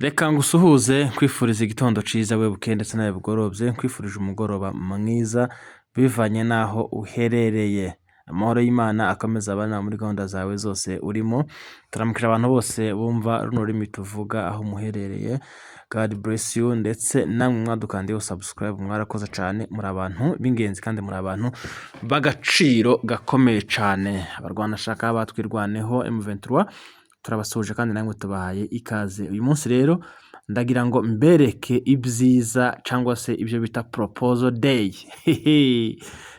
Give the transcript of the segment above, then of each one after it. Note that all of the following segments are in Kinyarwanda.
Reka ngusuhuze nkwifuriza igitondo ciza webuke ndetse nawe bugorobye nkwifurije umugoroba mwiza bivanye naho uherereye. Amahoro y'Imana akomeza abana muri gahunda zawe zose urimo. Turamukira abantu bose bumva runo rurimi tuvuga aho muherereye. God bless you ndetse namwe mwadukandiyeho subscribe mwarakoze cyane, muri abantu b'ingenzi kandi muri abantu b'agaciro gakomeye cyane. Abarwanashaka batwirwaneho M23 turabasuje kandi namwe tubahaye ikaze. Uyu munsi rero ndagira ngo mbereke ibyiza cyangwa se ibyo bita proposal day.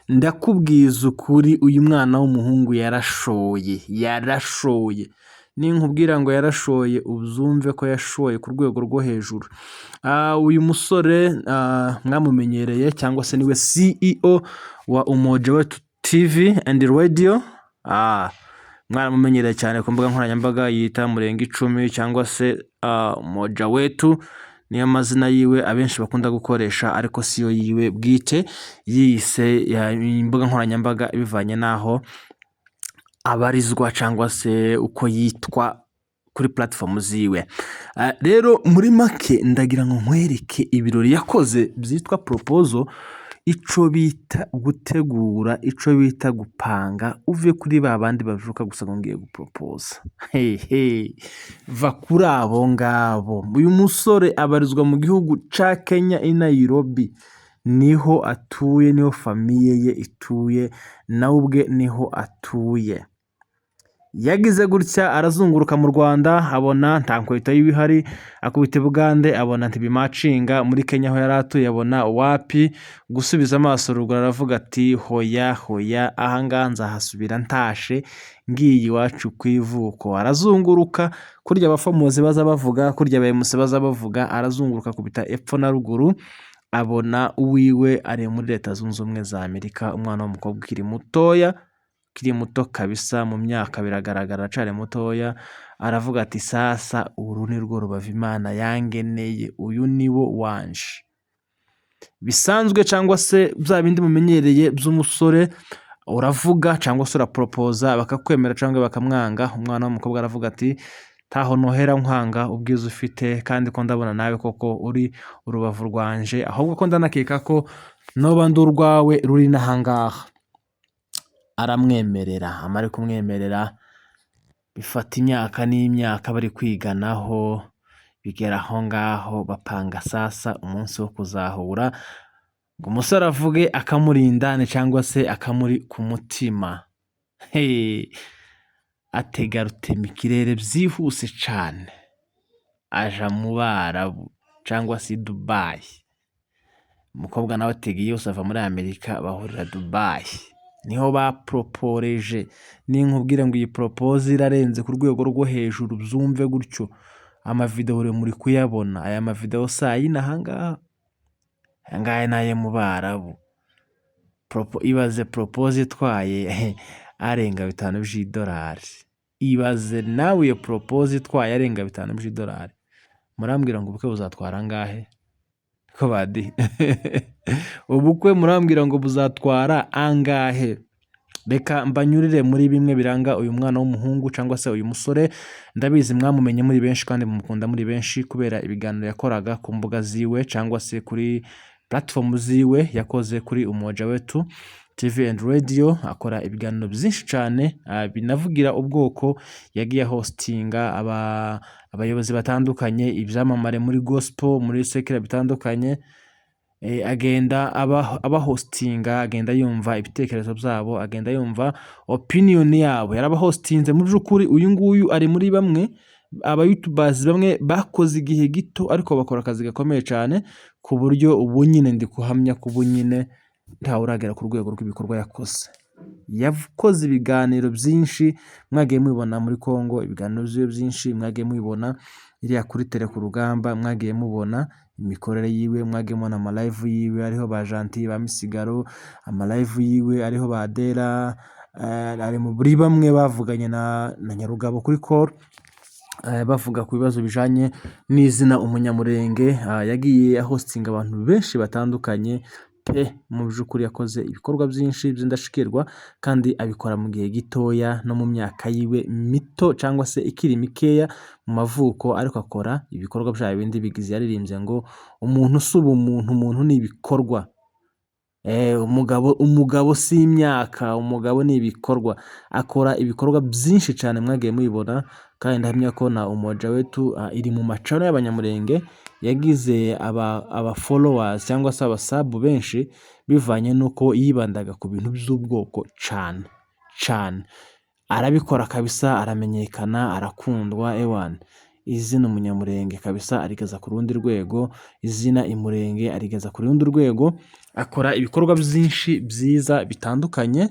Ndakubwiza ukuri, uyu mwana w'umuhungu yarashoye. Ninkubwira ngo yarashoye uzumve ko yashoye ku rwego rwo hejuru. Uyu musore mwamumenyereye cyangwa se niwe CEO wa Umoja Wetu TV and Radio. Mwaramumenyereye cyane ku mbuga nkoranyambaga yita Murenga 10 cyangwa se Umoja Wetu niyo mazina yiwe abenshi bakunda gukoresha, ariko siyo yiwe bwite, yise imbuga nkoranyambaga bivanye naho abarizwa cyangwa se uko yitwa kuri platform ziwe. Rero muri make ndagira ngo nkwereke ibirori yakoze byitwa proposal, ico bita gutegura, ico bita gupanga, uve kuri babandi bavuka gusa ngo ngiye gupropose. Va kuri abo ngabo. Uyu musore abarizwa mu gihugu ca Kenya i Nairobi, niho atuye, niho famiye ye ituye, nawe ubwe niho atuye. Yagize gutya arazunguruka mu Rwanda, abona nta nkweto y'ibihari, akubita Bugande abona ntibimacinga, muri Kenya aho yaratuye abona wapi, gusubiza amaso ruguru aravuga ati hoya ahangaha nzahasubira ntashe ngiye iwacu kwivuko. Arazunguruka kurya abafamuzi baza bavuga, kurya abayemusi baza bavuga, arazunguruka kubita epfo na ruguru, abona uwiwe ari muri Leta Zunze Ubumwe za Amerika, umwana w'umukobwa ukiri muto kabisa, mu myaka biragaragara acari mutoya. Aravuga ati sasa uru ni rwo rubavu Imana yangeneye, uyu niwo wanje. Bisanzwe cyangwa se bya bindi mumenyereye by'umusore, uravuga cyangwa se uraproposa bakakwemera cyangwa bakamwanga. Umwana w'umukobwa aravuga ati taho nohera nkwanga ubwiza ufite, kandi ko ndabona nawe koko uri urubavu rwanje, ahubwo ko ndanakeka ko noba ndurwawe ruri nahangaha. Aramwemerera, amare kumwemerera bifata imyaka n'imyaka bari kwiganaho, bigera aho ngaho bapanga sasa umunsi wo kuzahura ngo umusore avuge akamurindane cyangwa se akamuri ku mutima. Atega rutemikirere byihuse cyane, aja mu Barabu cyangwa se Dubai. Umukobwa nawe ategiye yose ava muri Amerika, bahurira Dubai, niho baproporeje. Ninkubwira ngo iyi propose irarenze ku rwego rwo hejuru byumve gutyo. Amavideo muri kuyabona, aya mavideo sayina ahangaha naye mu Barabu. Ibaze propose itwaye arenga 5 by'idolari. Ibaze nawe iyo propose itwaye arenga 5 by'idolari. Murambwira ngo ubukwe buzatwara angahe? Ko badi ubukwe murambwira ngo buzatwara angahe? Reka mbanyurire muri bimwe biranga uyu mwana w'umuhungu cyangwa se uyu musore. Ndabizi mwamumenye muri benshi kandi mumukunda muri benshi kubera ibiganiro yakoraga ku mbuga ziwe cyangwa se kuri platform ziwe. Yakoze kuri Umoja Wetu TV and Radio, akora ibiganiro byinshi cyane, binavugira ubwoko. Yagiye hostinga abayobozi batandukanye, ibyamamare muri gospel, muri sekera bitandukanye. Agenda aba hostinga, agenda yumva ibitekerezo byabo, agenda yumva opinion yabo. Yaraba hostinze muri ukuri. Uyu nguyu ari muri bamwe aba YouTubers bamwe bakoze igihe gito ariko bakora akazi gakomeye cyane, ku buryo ubu nyine ndi kuhamya ko ubu nyine ntawe uragera ku rwego rw'ibikorwa yakoze. Yakoze ibiganiro byinshi mwagiye mubibona muri Kongo, ibiganiro bye byinshi mwagiye mubibona iriya kuri tele ku rugamba, mwagiye mubona imikorere yiwe, mwagiye mubona ama live yiwe ariho ba Gentil ba Misigaro, ama live yiwe ariho ba Dera, ari muri bamwe bavuganye na Nyarugabo kuri call, bavuga ku bibazo bijanye n'izina Umunyamurenge. Yagiye hostinga abantu benshi batandukanye, pe mu by'ukuri yakoze ibikorwa byinshi by'indashikirwa kandi abikora mu gihe gitoya no mu myaka yiwe mito cyangwa se ikiri mikeya mu mavuko, ariko akora ibikorwa bya bindi bigize yaririmbye ngo umuntu si ubumuntu, umuntu ni ibikorwa. Umugabo si imyaka, umugabo ni ibikorwa. Akora ibikorwa byinshi cyane mwagiye mubibona, kandi ndahamya ko na Umoja Wetu iri mu macano y'Abanyamulenge yagize aba followers cyangwa se abasabu benshi bivanye nuko yibandaga ku bintu by'ubwoko cyane. Arabikora kabisa, aramenyekana, arakundwa ewana. Izina Umunyamulenge kabisa arigeza ku rundi rwego, izina Imurenge arigeza ku rundi rwego. Akora ibikorwa byinshi byiza bitandukanye,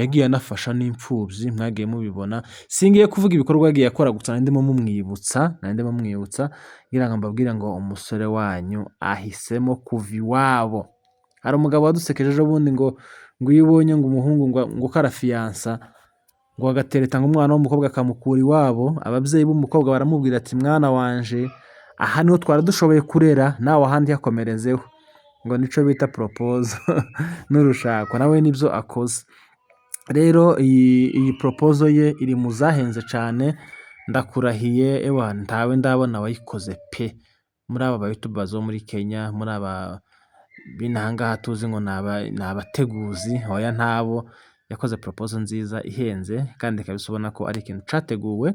yagiye anafasha n'imfubyi mwagiye mubibona. Singiye kuvuga ibikorwa yagiye akora gusa, ndimo mumwibutsa ngira ngo mbabwire ngo umusore wanyu ahisemo kuva iwabo. Hari umugabo wadusekeje ejo bundi ngo iyo ubonye ngo umuhungu ngo karafiyansa ngo agatereta ngo umwana w'umukobwa akamukura iwabo, ababyeyi b'umukobwa baramubwira ati mwana wanje, aha niho twari dushoboye kurera, nawe ahandi yakomerezeho, ngo nico bita propose n'urushako. Nawe nibyo akoze. Rero iyi proposal ye iri mu zahenze cyane, ndakurahiye ntawe ndabona wayikoze pe, muri aba YouTubers bo muri Kenya, muri aba binahangaha tuzi ngo ni abateguzi, hoya ntabo. Yakoze proposal nziza ihenze, kandi kabisa ubona ko ari ikintu cyateguwe,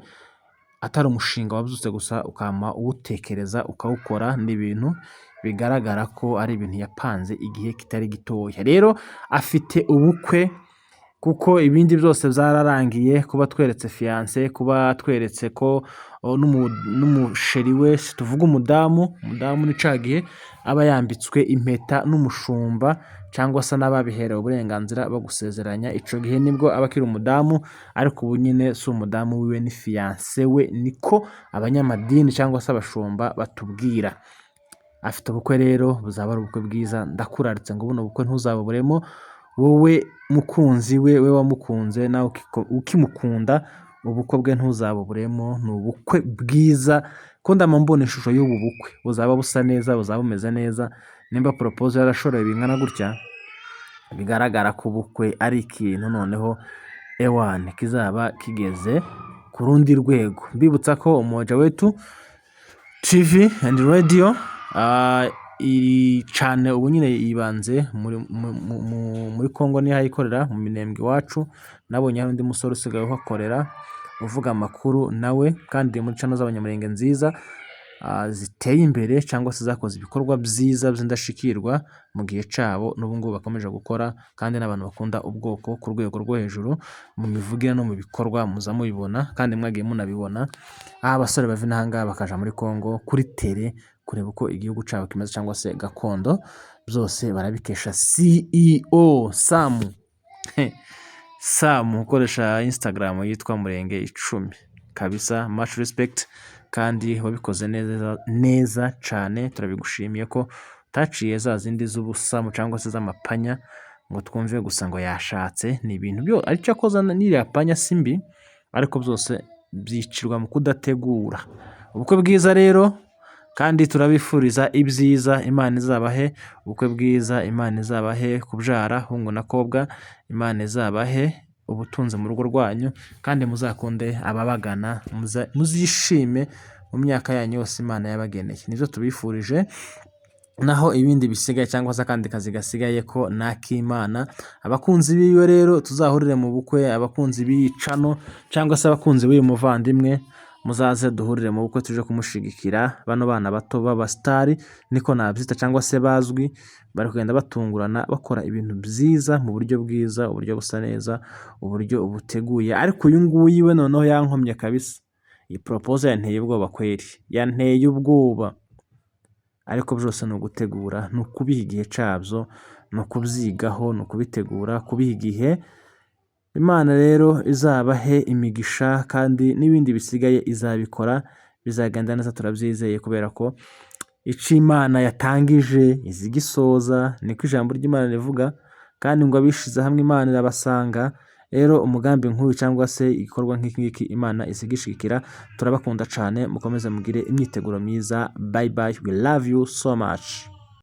atari umushinga wabyutse gusa ukama uwutekereza ukawukora. Ni ibintu bigaragara ko ari ibintu yapanze igihe kitari gitoya. Rero afite ubukwe, kuko ibindi byose byararangiye, kuba tweretse fiance, kuba tweretse ko n'umusheri we, tuvuga umudamu ni cagihe aba yambitswe impeta n'umushumba cyangwa se n'ababiherewe uburenganzira bagusezeranya. Ico gihe nibwo aba akiri umudamu, ariko ubu nyine si umudamu wiwe, ni fiance we, niko abanyamadini cyangwa se abashumba batubwira. Afite ubukwe rero, buzaba ari ubukwe bwiza. Ndakuraritse ngo buno bukwe ntuzabuburemo, wowe mukunzi we wamukunze nawe ukimukunda, ubukwe bwe ntuzabuburemo. Ni ubukwe bwiza, ko ndama mbona ishusho y'ubu bukwe buzaba busa neza, buzaba bumeze neza. Nimba proposal yarashoreye bingana gutya, bigaragara ko ubukwe ari ikintu noneho ewane kizaba kigeze ku rundi rwego. Mbibutsa ko Umoja Wetu TV and Radio iri cyane ubu nyine yibanze muri Kongo, niho ayikorera mu Minembwe iwacu. Nabonye hari undi musore usigaye uhakorera uvuga amakuru nawe, kandi muri channel z'Abanyamulenge nziza ziteye imbere cyangwa se zakoze ibikorwa byiza by'indashikirwa mu gihe cyabo, n'ubu ngubu bakomeje gukora, kandi n'abantu bakunda ubwoko ku rwego rwo hejuru mu mivugire no mu bikorwa muza mubibona, kandi mwagiye munabibona. Abasore bava inahangaha bakaja muri Kongo kuri tele kureba uko igihugu cyabo kimeze cyangwa se gakondo, byose barabikesha CEO Sam ukoresha Instagram yitwa Murenge 10 kabisa. Much respect, kandi wabikoze neza cyane. Turabigushimiye ko utaciye za zindi z'ubusamu cyangwa se z'amapanya ngo twumve gusa ngo yashatse. Ni ibintu byo aricyo akoza, n'iriya panya simbi, ariko byose byicirwa mu kudategura. Ubukwe bwiza rero, kandi turabifuriza ibyiza. Imana izabahe ubukwe bwiza, Imana izabahe kubyara hungu na kobwa, Imana izabahe ubutunzi mu rugo rwanyu, kandi muzakunde ababagana, muzishime mu myaka yanyu yose Imana yabageneye. Nibyo tubifurije. Naho ibindi bisigaye cyangwa se akandi kazi gasigaye ko nakimana. Abakunzi biwe rero tuzahurire mu bukwe, abakunzi b'iyicano cyangwa se abakunzi b'uyu muvandimwe, muzaze duhurire mu bukwe tuje kumushigikira. Bano bana bato b'abastari niko nabyita, cyangwa se bazwi, bari kugenda batungurana bakora ibintu byiza mu buryo bwiza, uburyo busa neza, uburyo buteguye. Ariko uyu nguyu we noneho yankomye kabisa. Iyi proposal yanteye ubwoba kweri, yanteye ubwoba. Ariko byose ni ugutegura, ni ukubiha igihe cyabyo, ni ukubyigaho, ni ukubitegura, kubiha igihe. Imana rero izabahe imigisha, kandi n'ibindi bisigaye izabikora, bizagenda neza, turabyizeye, kubera ko icyo Imana yatangije izigisoza, niko ijambo ry'Imana rivuga, kandi ngo abishize hamwe Imana irabasanga. Rero umugambi nk'uyu cyangwa se igikorwa nk'iki ngiki Imana izigishikira. Turabakunda cyane, mukomeze mugire imyiteguro myiza. Bye bye, we love you so much.